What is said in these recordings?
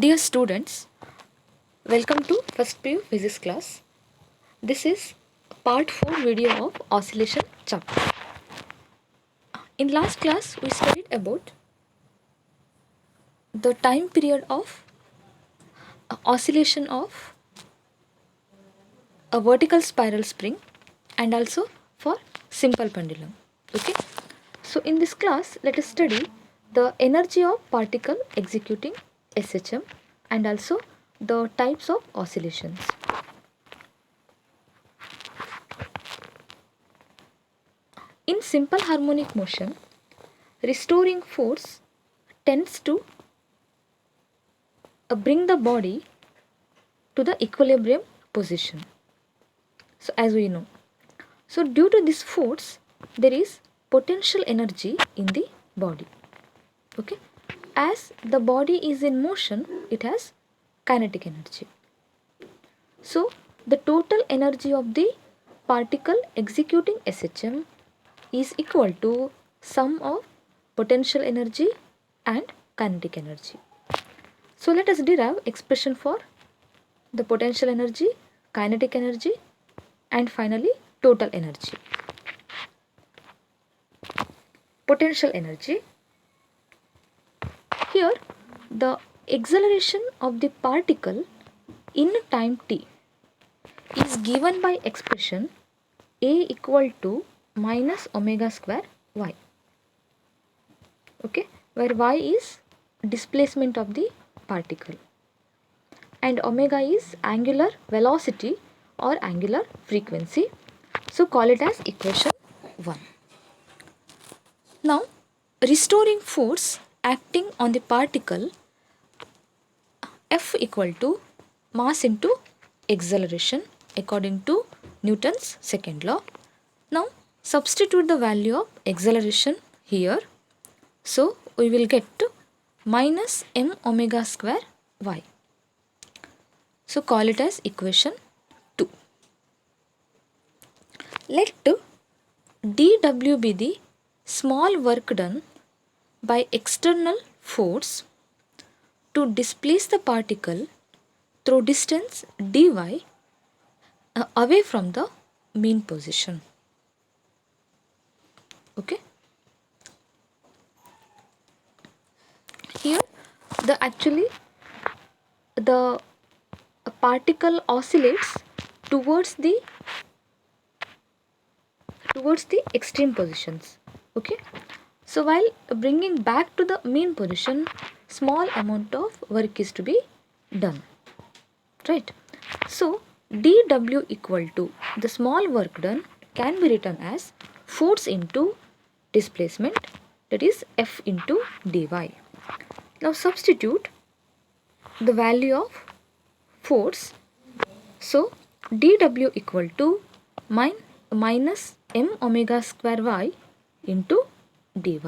Dear students, welcome to first PU physics class. This is part 4 video of oscillation chapter. In last class we studied about the time period of oscillation of a vertical spiral spring and also for simple pendulum. Okay. So in this class let us study the energy of particle executing SHM and also the types of oscillations. In simple harmonic motion, restoring force tends to bring the body to the equilibrium position. So as we know. So due to this force, there is potential energy in the body. Okay. As the body is in motion, it has kinetic energy. So the total energy of the particle executing SHM is equal to sum of potential energy and kinetic energy. So let us derive expression for the potential energy, kinetic energy and finally total energy. Potential energy. Here the acceleration of the particle in time t is given by expression A equal to minus omega square y. Okay, where y is displacement of the particle and omega is angular velocity or angular frequency. So call it as equation 1. Now restoring force acting on the particle F equal to mass into acceleration according to Newton's second law. Now substitute the value of acceleration here. So we will get to minus m omega square y. So call it as equation 2. Let dW be the small work done by external force to displace the particle through distance dy away from the mean position. Okay. Here the particle oscillates towards the extreme positions. Okay. So while bringing back to the mean position, small amount of work is to be done. Right. So dW equal to the small work done can be written as force into displacement, that is F into dy. Now substitute the value of force. So dW equal to minus m omega square y into dy.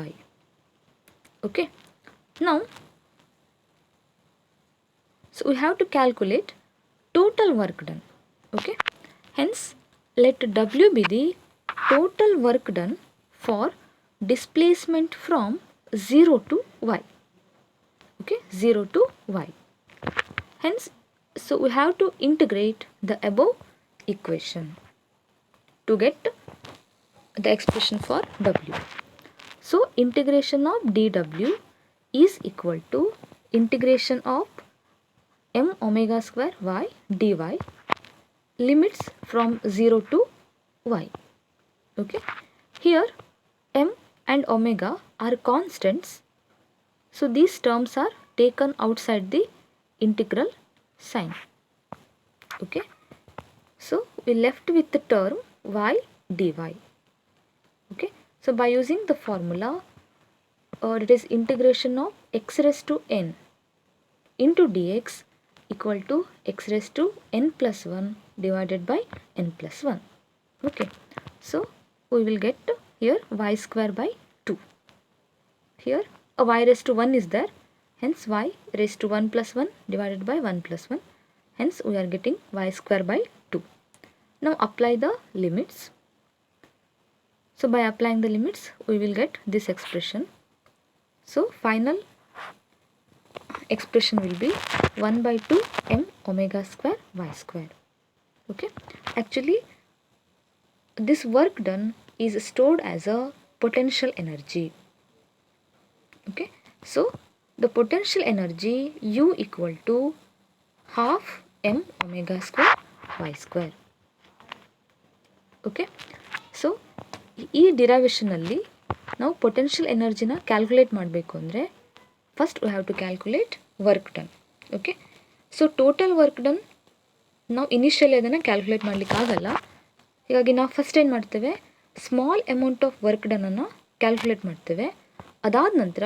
Okay. Now so we have to calculate total work done. Okay. Hence let W be the total work done for displacement from 0 to y. Okay, 0 to y. Hence so we have to integrate the above equation to get the expression for W. So integration of dW is equal to integration of m omega square y dy limits from 0 to y. Okay. Here m and omega are constants. So these terms are taken outside the integral sign. Okay. So we left with the term y dy. Okay. So by using the formula it is integration of x raised to n into dx equal to x raised to n plus 1 divided by n plus 1. Okay. So we will get here y square by 2. Here a y raised to 1 is there. Hence y raised to 1 plus 1 divided by 1 plus 1. Hence we are getting y square by 2. Now apply the limits. So by applying the limits we will get this expression. So final expression will be 1 by 2 m omega square y square. Okay, actually this work done is stored as a potential energy. Okay, so the potential energy U equal to half m omega square y square. Okay, so ಈ ಡಿರೈವೇಷನಲ್ಲಿ ನಾವು potential ಎನರ್ಜಿನ calculate ಮಾಡಬೇಕು ಅಂದರೆ first we have to calculate work done. Okay, so total work done ನಾವು initially ಅದನ್ನು calculate ಮಾಡಲಿಕ್ಕಾಗಲ್ಲ. ಹೀಗಾಗಿ ನಾವು ಫಸ್ಟ್ ಏನು ಮಾಡ್ತೇವೆ, ಸ್ಮಾಲ್ ಅಮೌಂಟ್ ಆಫ್ ವರ್ಕ್ ಡನ್ನನ್ನು ಕ್ಯಾಲ್ಕುಲೇಟ್ ಮಾಡ್ತೇವೆ. ಅದಾದ ನಂತರ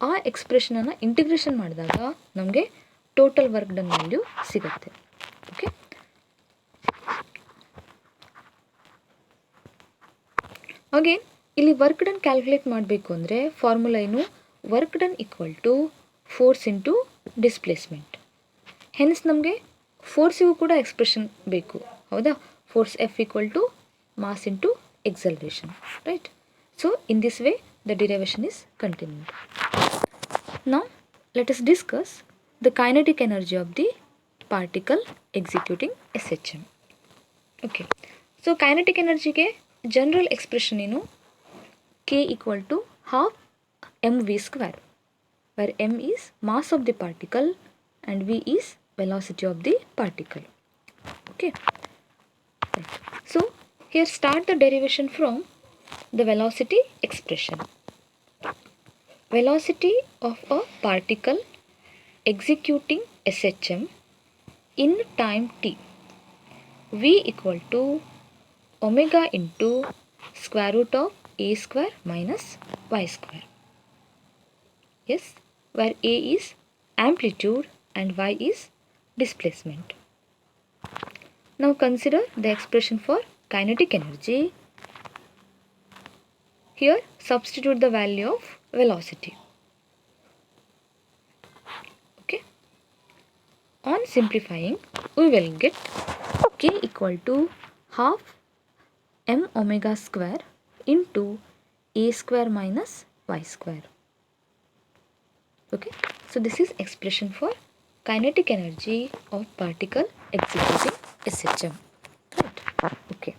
ಆ ಎಕ್ಸ್ಪ್ರೆಷನನ್ನು ಇಂಟಿಗ್ರೇಷನ್ ಮಾಡಿದಾಗ ನಮಗೆ ಟೋಟಲ್ ವರ್ಕ್ ಡನ್ ವ್ಯಾಲ್ಯೂ ಸಿಗುತ್ತೆ. ಓಕೆ, ಅಗೇನ್ ಇಲ್ಲಿ ವರ್ಕ್ ಡನ್ ಕ್ಯಾಲ್ಕುಲೇಟ್ ಮಾಡಬೇಕು ಅಂದರೆ ಫಾರ್ಮುಲಾ ಏನು, work done equal to force into displacement. Hence ನಮಗೆ ಫೋರ್ಸಿಗೂ ಕೂಡ ಎಕ್ಸ್ಪ್ರೆಷನ್ ಬೇಕು, ಹೌದಾ? Force F equal to mass into acceleration, right? So in this way the derivation is continued. Now let us discuss the kinetic energy of the particle executing SHM. Okay, so kinetic energy ಗೆ general expression ಏನು, K equal to half mv square, where m is mass of the particle and v is velocity of the particle. Okay, right. So here start the derivation from the velocity expression. Velocity of a particle executing SHM in time t, v equal to omega into square root of a square minus y square. Yes, where a is amplitude and y is displacement. Now consider the expression for kinetic energy. Here substitute the value of velocity. Okay, on simplifying we will get K equal to half m omega square into a square minus y square. Okay, so this is expression for kinetic energy of particle executing SHM, right? Okay,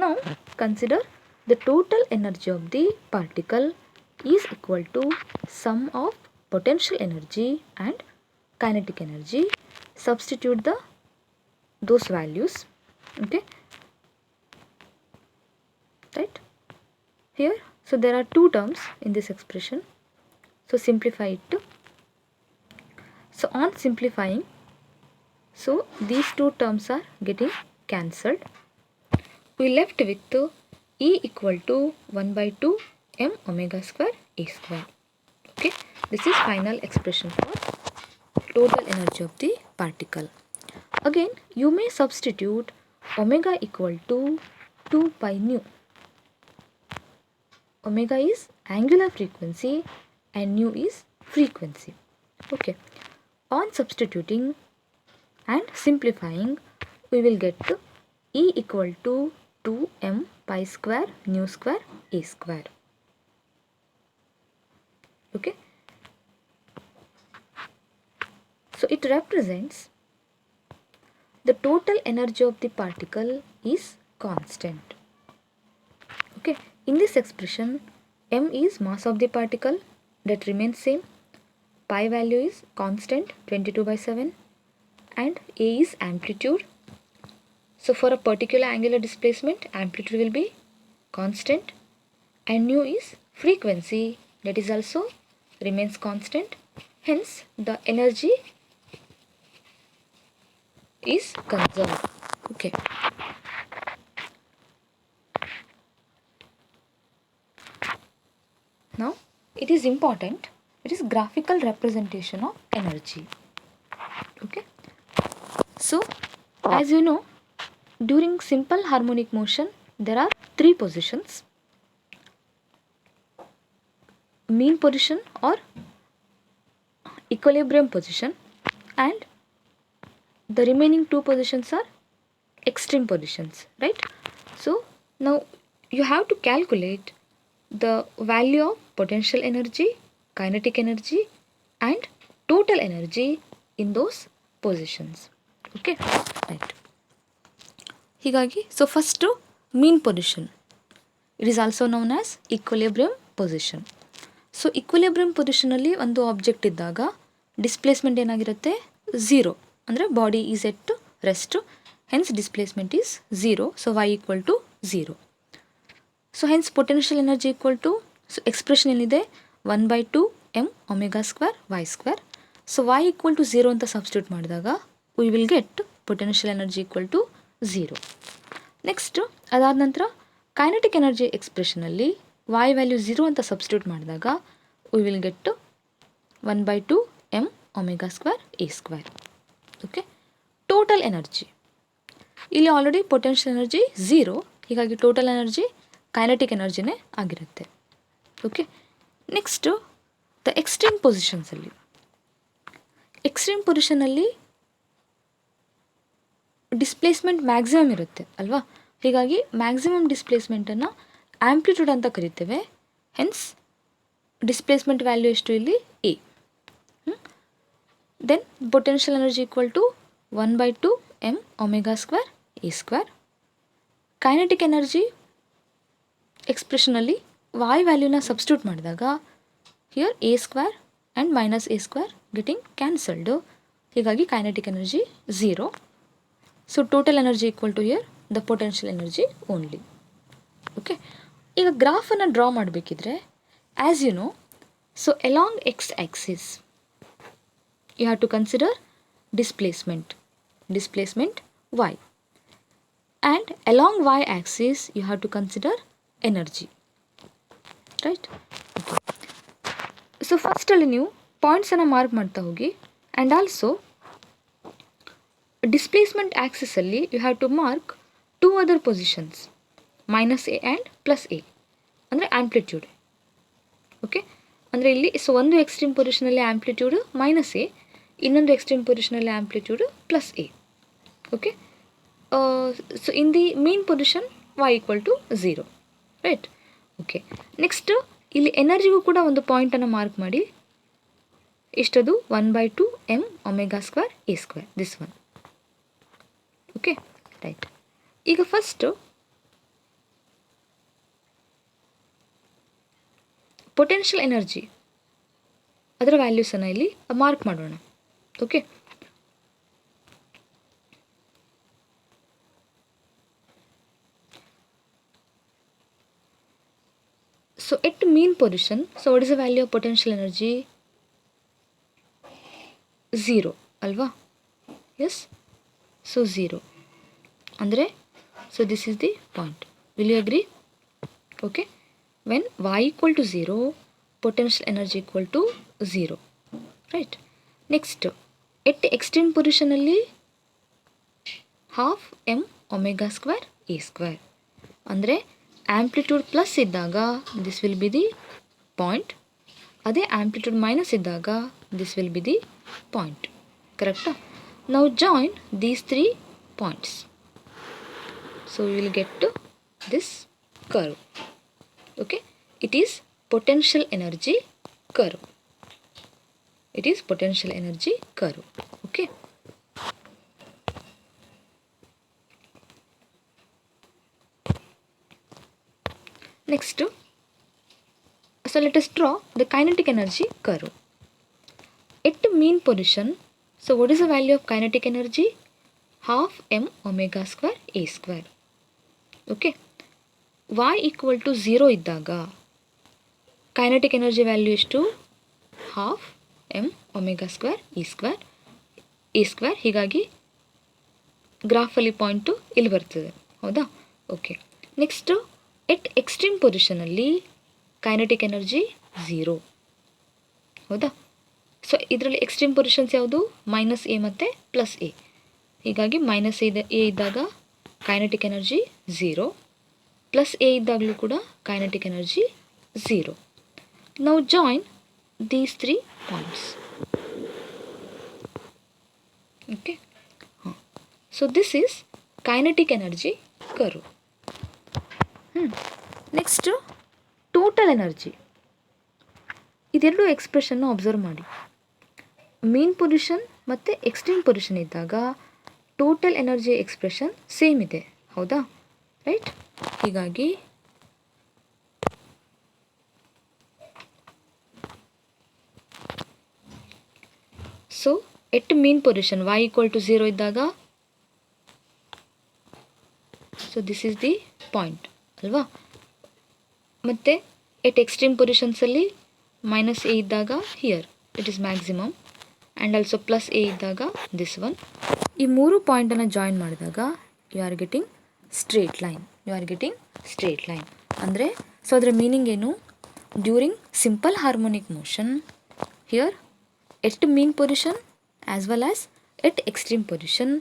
now consider the total energy of the particle is equal to sum of potential energy and kinetic energy. Substitute those values. Okay, right here. So there are two terms in this expression, so simplify it too. So on simplifying, so these two terms are getting cancelled. We left with E equal to 1 by 2 m omega square a square. Okay, this is final expression for total energy of the particle. Again you may substitute omega equal to 2 pi nu. Omega is angular frequency and nu is frequency. Okay, on substituting and simplifying we will get to E equal to 2m pi square nu square a square. Okay, so it represents the total energy of the particle is constant. Okay, in this expression m is mass of the particle, that remains same. Pi value is constant 22/7 and a is amplitude. So for a particular angular displacement amplitude will be constant and nu is frequency, that is also remains constant. Hence the energy is conserved. Okay, now it is important, it is graphical representation of energy. Okay, so as you know, during simple harmonic motion there are three positions: mean position or equilibrium position, and the remaining two positions are extreme positions, right? So now you have to calculate the value of potential energy, kinetic energy and total energy in those positions. Okay, right. ಹೀಗಾಗಿ so first mean position, it is also known as equilibrium position. So equilibrium ಪೊಸಿಷನಲ್ಲಿ ಒಂದು object ಇದ್ದಾಗ displacement ಏನಾಗಿರುತ್ತೆ, zero. ಅಂದರೆ body is at rest, hence displacement is zero. So y equal to zero. So hence potential energy equal to, so expression ಏನಿದೆ 1/2 m omega square y square. So y equal to zero ಅಂತ substitute ಮಾಡಿದಾಗ we will get potential energy equal to zero. Next ಅದಾದ ನಂತರ kinetic energy ಎಕ್ಸ್ಪ್ರೆಷನಲ್ಲಿ y value zero ಅಂತ substitute ಮಾಡಿದಾಗ we will get 1/2 m omega square a square. Okay, total energy ಇಲ್ಲಿ already potential energy zero, ಹೀಗಾಗಿ total energy kinetic ಎನರ್ಜಿನೇ ಆಗಿರುತ್ತೆ. Okay, next the extreme ಪೊಸಿಷನ್ಸಲ್ಲಿ, ಎಕ್ಸ್ಟ್ರೀಮ್ ಪೊಸಿಷನಲ್ಲಿ ಡಿಸ್ಪ್ಲೇಸ್ಮೆಂಟ್ ಮ್ಯಾಕ್ಸಿಮಮ್ ಇರುತ್ತೆ ಅಲ್ವಾ, ಹೀಗಾಗಿ ಮ್ಯಾಕ್ಸಿಮಮ್ ಡಿಸ್ಪ್ಲೇಸ್ಮೆಂಟನ್ನು ಆ್ಯಂಪ್ಲಿಟ್ಯೂಡ್ ಅಂತ ಕರಿತೇವೆ. ಹೆನ್ಸ್ ಡಿಸ್ಪ್ಲೇಸ್ಮೆಂಟ್ ವ್ಯಾಲ್ಯೂ ಎಷ್ಟು ಇಲ್ಲಿ a. Then potential energy equal to 1/2 m omega square a square. Kinetic energy ಎಕ್ಸ್ಪ್ರೆಷನಲ್ಲಿ y ವ್ಯಾಲ್ಯೂನ ಸಬ್ಸ್ಟಿಟ್ಯೂಟ್ ಮಾಡಿದಾಗ here a square and minus a square getting cancelled, ಹೀಗಾಗಿ kinetic energy zero. So total energy equal to here the potential energy only. Okay, ಈಗ ಗ್ರಾಫನ್ನು draw ಮಾಡಬೇಕಿದ್ರೆ as you know, so along X axis you have to consider displacement y, and along y axis you have to consider energy, right? Okay. So first ಅಲ್ಲಿ ನೀವು points ಅನ್ನು mark ಮಾಡ್ತಾ ಹೋಗಿ, and also displacement axis ಅಲ್ಲಿ you have to mark two other positions, -a and +a, ಅಂದರೆ amplitude. Okay, ಅಂದರೆ ಇಲ್ಲಿ so ಒಂದು ಎಕ್ಸ್ಟ್ರೀಮ್ ಪೊಸಿಷನಲ್ಲಿ ಆಂಪ್ಲಿಟ್ಯೂಡ್ -a, ಇನ್ನೊಂದು ಎಕ್ಸ್ಟ್ರೀಮ್ ಪೊಸಿಷನಲ್ಲಿ amplitude +a. Okay, so in the mean position y equal to zero, right? Okay, next ಇಲ್ಲಿ ಎನರ್ಜಿಗೂ ಕೂಡ ಒಂದು ಪಾಯಿಂಟನ್ನು ಮಾರ್ಕ್ ಮಾಡಿ, ಎಷ್ಟದು 1/2 m omega square a square, this one. Okay, right. ಈಗ ಫಸ್ಟು ಪೊಟೆನ್ಷಿಯಲ್ ಎನರ್ಜಿ ಅದರ ವ್ಯಾಲ್ಯೂಸನ್ನು ಇಲ್ಲಿ ಮಾರ್ಕ್ ಮಾಡೋಣ. Okay, so at mean position, so what is the value of potential energy? Zero ಅಲ್ವಾ? ಎಸ್, ಸೊ ಝೀರೋ ಅಂದರೆ, so this is the point. Will you agree? Okay, when y equal to zero, potential energy equal to zero, right? Next at extreme ಪೊಸಿಷನಲ್ಲಿ half m omega square a square, ಅಂದರೆ amplitude plus ಇದ್ದಾಗ this will be the point, ಅದೇ amplitude minus ಇದ್ದಾಗ this will be the point. ಕರೆಕ್ಟಾ? ನಾವು join these three points, so you will get to this curve. Okay, it is potential energy curve. It is potential energy curve. Okay, next, so let us draw the kinetic energy curve. At mean position, so what is the value of kinetic energy? Half m omega square a square. Okay, y equal to 0 ಇದ್ದಾಗ kinetic energy value is to half m omega square ಈ square, ಹೀಗಾಗಿ ಗ್ರಾಫಲ್ಲಿ point ಇಲ್ಲಿ ಬರ್ತದೆ, ಹೌದಾ? Okay, next ಎಟ್ extreme ಪೊಸಿಷನಲ್ಲಿ kinetic energy zero, ಹೌದಾ? So ಇದರಲ್ಲಿ extreme positions ಯಾವುದು? -a ಮತ್ತು +a, ಹೀಗಾಗಿ -a ಇದ್ದಾಗ ಕೈನೆಟಿಕ್ ಎನರ್ಜಿ ಝೀರೋ, +a ಇದ್ದಾಗಲೂ ಕೂಡ ಕೈನೆಟಿಕ್ ಎನರ್ಜಿ ಝೀರೋ. ನಾವು join these three points. Okay, so this is kinetic energy curve. Next, total energy. ಇದೆರಡು ಎಕ್ಸ್ಪ್ರೆಷನ್ನ ಅಬ್ಸರ್ವ್ ಮಾಡಿ. ಮೀನ್ ಪೊಸಿಷನ್ ಮತ್ತು ಎಕ್ಸ್ಟ್ರೀಮ್ ಪೊಸಿಷನ್ ಇದ್ದಾಗ ಟೋಟಲ್ ಎನರ್ಜಿ ಎಕ್ಸ್ಪ್ರೆಷನ್ ಸೇಮ್ ಇದೆ, ಹೌದಾ? ರೈಟ್. ಹೀಗಾಗಿ so at mean position y = 0 ಇದ್ದಾಗ, so this is the point ಅಲ್ವಾ? ಮತ್ತು ಎಟ್ ಎಕ್ಸ್ಟ್ರೀಮ್ ಪೊಸಿಷನ್ಸಲ್ಲಿ -a ಇದ್ದಾಗ here it is maximum, and also +a ಇದ್ದಾಗ ದಿಸ್ ಒನ್. ಈ 3 ಪಾಯಿಂಟನ್ನು ಜಾಯಿನ್ ಮಾಡಿದಾಗ you are getting straight line. ಅಂದರೆ ಸೊ ಅದರ ಮೀನಿಂಗ್ ಏನು? During simple harmonic motion here at mean position as well as at extreme position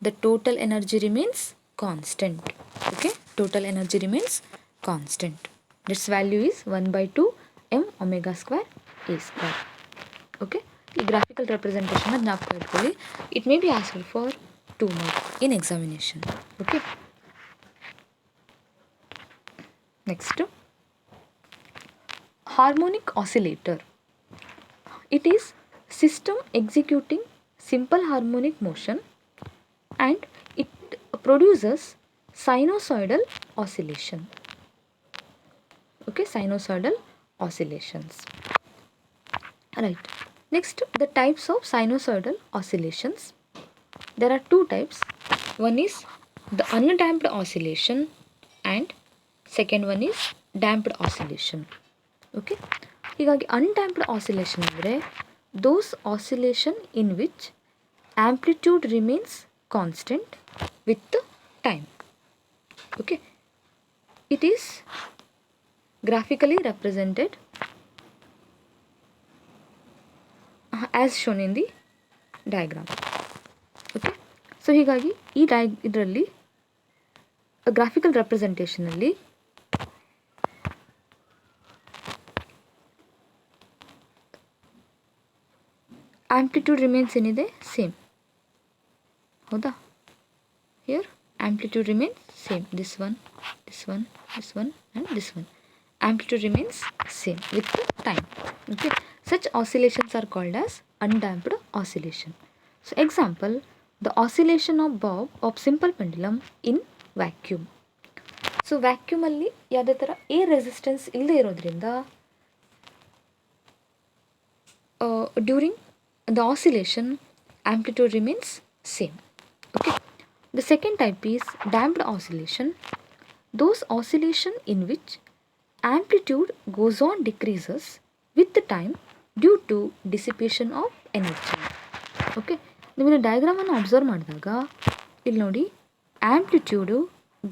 the total energy remains constant. Okay, total energy remains constant. Its value is 1/2 m omega square a square. Okay, ಈ graphical representation ಜ್ಞಾಪಕ ಇಟ್ಕೊಳ್ಳಿ. It may be asked for 2 marks in examination. Okay, next, harmonic oscillator. It is system executing simple harmonic motion and it produces sinusoidal oscillation. Okay, sinusoidal oscillations. Right. Next, the types of sinusoidal oscillations. There are 2 types. One is the undamped oscillation and second one is damped oscillation. Okay, ಹೀಗಾಗಿ undamped oscillation ಅಂದರೆ those oscillation in which amplitude remains constant with the time. Okay, it is graphically represented as shown in the diagram. Okay, so ಹೀಗಾಗಿ ಇದರಲ್ಲಿ graphical ರೆಪ್ರೆಸೆಂಟೇಷನಲ್ಲಿ amplitude remains ಏನಿದೆ same, ಹೌದಾ? Here amplitude remains same, this one and this one. Amplitude remains same with time. Okay, such oscillations are called as undamped oscillation. So example, the oscillation of bob of simple pendulum in vacuum. So ವ್ಯಾಕ್ಯೂಮಲ್ಲಿ ಯಾವುದೇ ಥರ air resistance ಇಲ್ಲದೆ ಇರೋದ್ರಿಂದ during the oscillation amplitude remains same. Okay, the second type is damped oscillation. Those oscillation in which amplitude goes on decreases with the time due to dissipation of energy. Okay, ನೀವು ಡಯಾಗ್ರಾಮನ್ನು observe ಮಾಡಿದಾಗ ಇಲ್ಲಿ ನೋಡಿ, ಆ್ಯಂಪ್ಲಿಟ್ಯೂಡು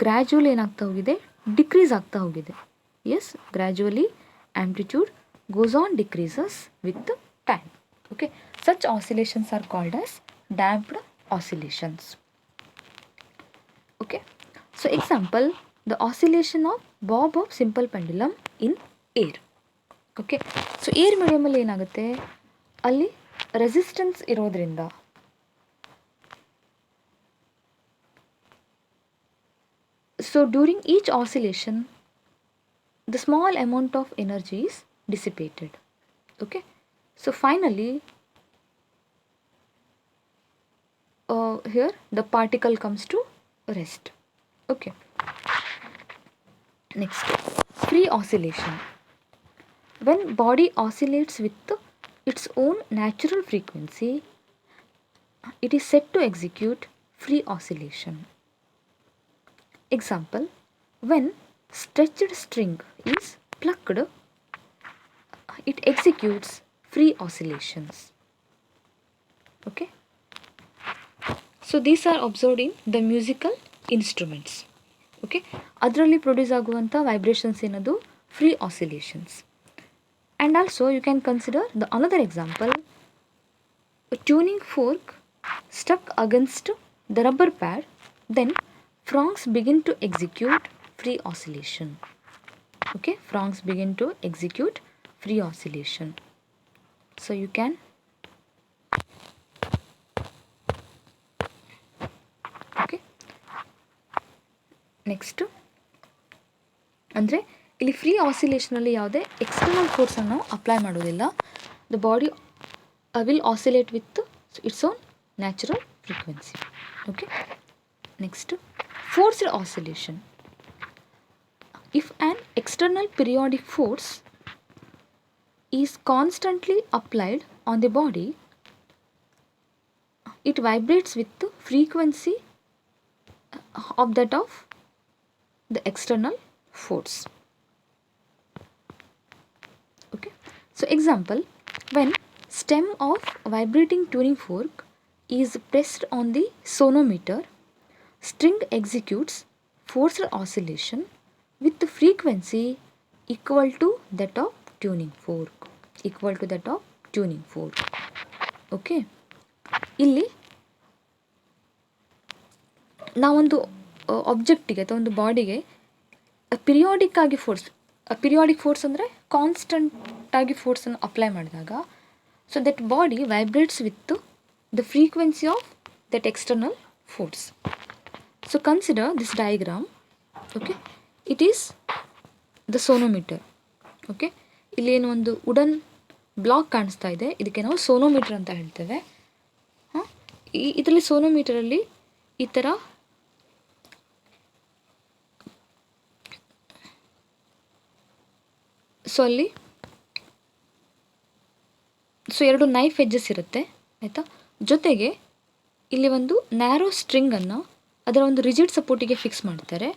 gradually ಏನಾಗ್ತಾ ಹೋಗಿದೆ, decrease ಆಗ್ತಾ ಹೋಗಿದೆ. Yes, gradually amplitude goes on decreases with time. Okay, such oscillations are called as damped oscillations. Okay, so example, the oscillation of bob of simple pendulum in air. Okay, so air medium ಅಲ್ಲಿ ಏನಾಗುತ್ತೆ, ಅಲ್ಲಿ resistance ಇರೋದ್ರಿಂದ so during each oscillation the small amount of energy is dissipated. Okay, so finally here the particle comes to rest. Okay, next, free oscillation. When body oscillates with its own natural frequency, it is said to execute free oscillation. Example, when stretched string is plucked, it executes free oscillations. Okay, so these are observed in the musical instruments. Okay, ಅದರಲ್ಲಿ produce ಆಗುವಂಥ vibrations ಏನದು, free oscillations. And also you can consider the another example, tuning fork stuck against the rubber pad, then prongs begin to execute free oscillation. Okay, prongs begin to execute free oscillation. So you can next ಅಂದರೆ ಇಲ್ಲಿ free ಆಸಿಲೇಷನಲ್ಲಿ ಯಾವುದೇ external ಫೋರ್ಸನ್ನು ನಾವು apply ಮಾಡೋದಿಲ್ಲ. The body will oscillate with its own natural frequency. Okay. Next, forced oscillation. If an external periodic force is constantly applied on the body, it vibrates with the frequency of that of the external force. Okay. So example, when stem of vibrating tuning fork is pressed on the sonometer, string executes forced oscillation with the frequency equal to that of tuning fork. Okay. ಇಲ್ಲಿ ನಾವೊಂದು ಆಬ್ಜೆಕ್ಟಿಗೆ ಅಥವಾ ಒಂದು ಬಾಡಿಗೆ periodic force ಅಂದರೆ constant ಆಗಿ ಫೋರ್ಸನ್ನು apply ಮಾಡಿದಾಗ, so that body vibrates with the frequency of that external force. So consider this diagram. Okay, it is the sonometer. Okay, ಇಲ್ಲಿ ಏನು ಒಂದು ವುಡನ್ ಬ್ಲಾಕ್ ಕಾಣಿಸ್ತಾ ಇದೆ, ಇದಕ್ಕೆ ನಾವು ಸೋನೋಮೀಟರ್ ಅಂತ ಹೇಳ್ತೇವೆ. ಇದರಲ್ಲಿ ಸೋನೋಮೀಟರಲ್ಲಿ ಈ ಥರ ಅಲ್ಲಿ ಎರಡು ನೈಫ್ ಎಡ್ಜಸ್ ಇರುತ್ತೆ, ಆಯಿತಾ. ಜೊತೆಗೆ ಇಲ್ಲಿ ಒಂದು ನ್ಯಾರೋ ಸ್ಟ್ರಿಂಗನ್ನು ಅದರ ಒಂದು ರಿಜಿಡ್ ಸಪೋರ್ಟಿಗೆ ಫಿಕ್ಸ್ ಮಾಡ್ತಾರೆ,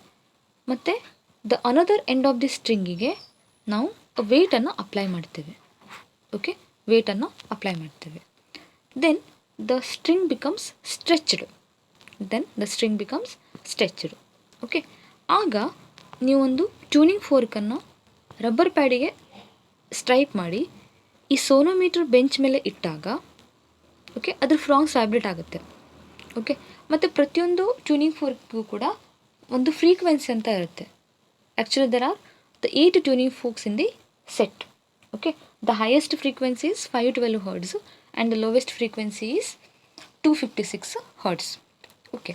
ಮತ್ತು the another end of the ಸ್ಟ್ರಿಂಗಿಗೆ ನಾವು ವೇಟನ್ನು ಅಪ್ಲೈ ಮಾಡ್ತೇವೆ. ಓಕೆ, ವೇಟನ್ನು ಅಪ್ಲೈ ಮಾಡ್ತೇವೆ. Then the string becomes stretched. Okay, ಆಗ ನೀವೊಂದು ಟ್ಯೂನಿಂಗ್ ಫೋರ್ಕನ್ನು ರಬ್ಬರ್ ಪ್ಯಾಡಿಗೆ ಸ್ಟ್ರೈಕ್ ಮಾಡಿ ಈ ಸೋನೋಮೀಟರ್ ಬೆಂಚ್ ಮೇಲೆ ಇಟ್ಟಾಗ, ಓಕೆ, ಅದ್ರ ಫ್ರಾಂಕ್ಸ್ ವೈಬ್ರೇಟ್ ಆಗುತ್ತೆ. ಓಕೆ, ಮತ್ತು ಪ್ರತಿಯೊಂದು ಟ್ಯೂನಿಂಗ್ ಫೋರ್ಕ್ಗೂ ಕೂಡ ಒಂದು ಫ್ರೀಕ್ವೆನ್ಸಿ ಅಂತ ಇರುತ್ತೆ. Actually there are the 8 tuning forks in the set. Okay, the highest frequency is 512 hertz and the lowest frequency is 256 hertz. Okay,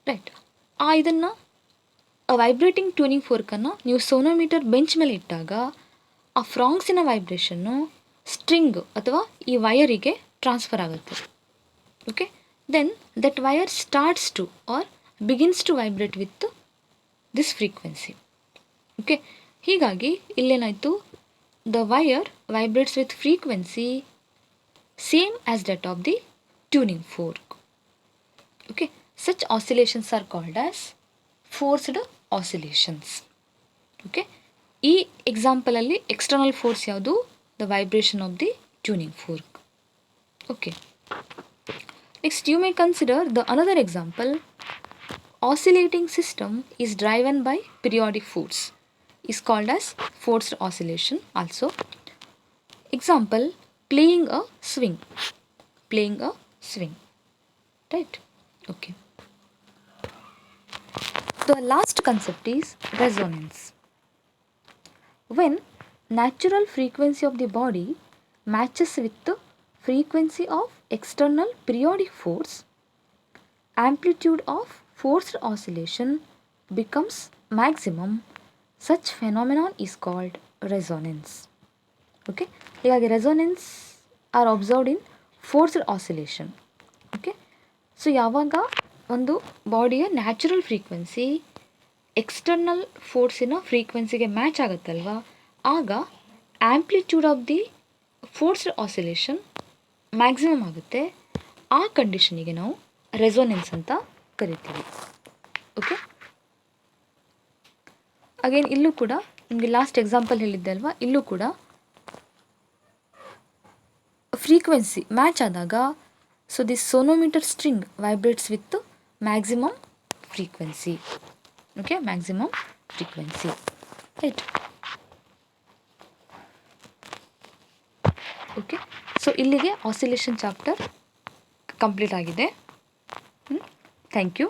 right. ಇದನ್ನು ವೈಬ್ರೇಟಿಂಗ್ ಟ್ಯೂನಿಂಗ್ ಫೋರ್ಕನ್ನು ನೀವು ಸೋನೋಮೀಟರ್ ಬೆಂಚ್ ಮೇಲೆ ಇಟ್ಟಾಗ ಆ ಫ್ರಾಂಕ್ಸಿನ ವೈಬ್ರೇಷನ್ನು ಸ್ಟ್ರಿಂಗ್ ಅಥವಾ ಈ ವಯರಿಗೆ ಟ್ರಾನ್ಸ್ಫರ್ ಆಗುತ್ತೆ. Okay, then that wire starts to or begins to vibrate with this frequency. Okay, ಹೀಗಾಗಿ ಇಲ್ಲೇನಾಯಿತು, the wire vibrates with frequency same as that of the tuning fork. Okay, such oscillations are called as forced oscillations. Okay, ಈ ಎಕ್ಸಾಂಪಲಲ್ಲಿ external force ಯಾವುದು? The vibration of the tuning fork. Okay, next you may consider the another example. Oscillating system is driven by periodic force is called as forced oscillation also. Example, playing a swing. Right? Okay. The last concept is resonance. When natural frequency of the body matches with the frequency of external periodic force, amplitude of forced oscillation becomes maximum. Such phenomenon is called resonance. Okay, ಹೀಗಾಗಿ resonance are observed in forced oscillation. Okay, so ಯಾವಾಗ ಒಂದು ಬಾಡಿಯ natural frequency external ಫೋರ್ಸಿನ ಫ್ರೀಕ್ವೆನ್ಸಿಗೆ match ಆಗುತ್ತಲ್ವ, ಆಗ amplitude of the forced oscillation maximum ಆಗುತ್ತೆ. ಆ ಕಂಡೀಷನಿಗೆ ನಾವು resonance ಅಂತ ಕರಿತೀವಿ. Okay, again ಇಲ್ಲೂ ಕೂಡ ನಿಮಗೆ ಲಾಸ್ಟ್ ಎಕ್ಸಾಂಪಲ್ ಹೇಳಿದ್ದೆ ಅಲ್ವಾ, ಇಲ್ಲೂ ಕೂಡ ಫ್ರೀಕ್ವೆನ್ಸಿ ಮ್ಯಾಚ್ ಆದಾಗ, so this sonometer string vibrates with maximum frequency. Okay, maximum frequency. Right. Okay, so ಇಲ್ಲಿಗೆ ಆಸಿಲೇಷನ್ ಚಾಪ್ಟರ್ ಕಂಪ್ಲೀಟ್ ಆಗಿದೆ. Thank you.